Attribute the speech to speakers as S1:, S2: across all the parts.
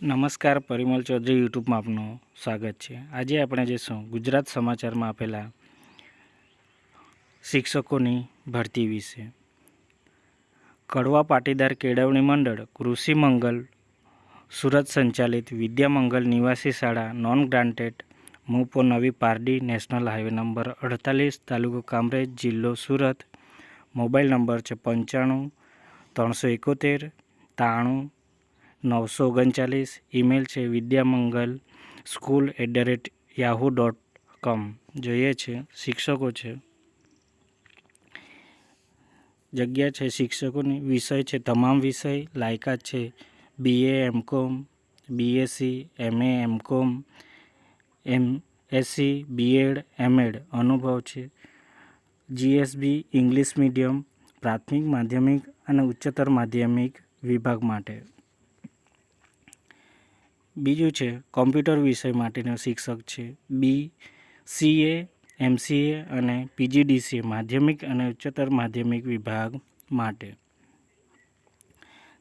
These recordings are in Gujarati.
S1: નમસ્કાર, પરિમલ ચૌધરી યુટ્યુબમાં આપનું સ્વાગત છે। આજે આપણે જોઈશું ગુજરાત સમાચારમાં આપેલા શિક્ષકોની ભરતી વિશે। કડવા પાટીદાર કેળવણી મંડળ કૃષિ મંગલ સુરત સંચાલિત વિદ્યામંગલ નિવાસી શાળા નોન ગ્રાન્ટેડ મુપો નવી પારડી નેશનલ હાઈવે નંબર 48 તાલુકો કામરેજ જિલ્લો સુરત। મોબાઈલ નંબર છે 95 371 93 939। ઈમેલ છે vidyamangalschool@yahoo.com। જોઈએ છે શિક્ષકો છે, જગ્યા છે શિક્ષકોની, વિષય છે તમામ વિષય, લાયકાત છે BA MCom BSc MA MCom MSc B.Ed M.Ed। અનુભવ છે GSB ઇંગ્લિશ મીડિયમ પ્રાથમિક માધ્યમિક અને ઉચ્ચતર માધ્યમિક વિભાગ માટે। બીજું છે કોમ્પ્યુટર વિષય માટેનો શિક્ષક છે BCA MCA અને PGDCA માધ્યમિક અને ઉચ્ચતર માધ્યમિક વિભાગ માટે।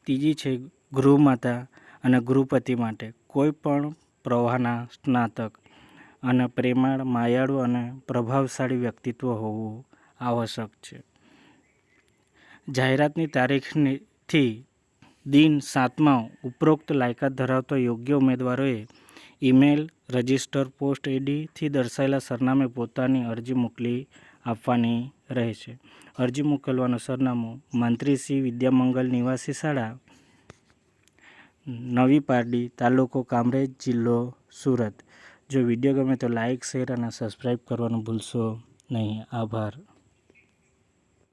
S1: ત્રીજી છે ગૃહમાતા અને ગૃહપતિ માટે કોઈ પણ પ્રવાહના સ્નાતક અને પ્રેમાળ માયાળુ અને પ્રભાવશાળી વ્યક્તિત્વ હોવું આવશ્યક છે। જાહેરાતની તારીખથી દિન 7માં ઉપરોક્ત લાયકાત ધરાવતા યોગ્ય ઉમેદવારોએ ઈમેલ રજિસ્ટર પોસ્ટ એડીથી દર્શાવેલા સરનામે પોતાની અરજી મોકલી આપવાની રહેશે। અરજી મોકલવાનું સરનામું મંત્રી શ્રી વિદ્યામંગલ નિવાસી શાળા નવી પારડી તાલુકો કામરેજ જિલ્લો સુરત। જો વિડીયો ગમે તો લાઇક શેર અને સબસ્ક્રાઈબ કરવાનું ભૂલશો નહીં। આભાર।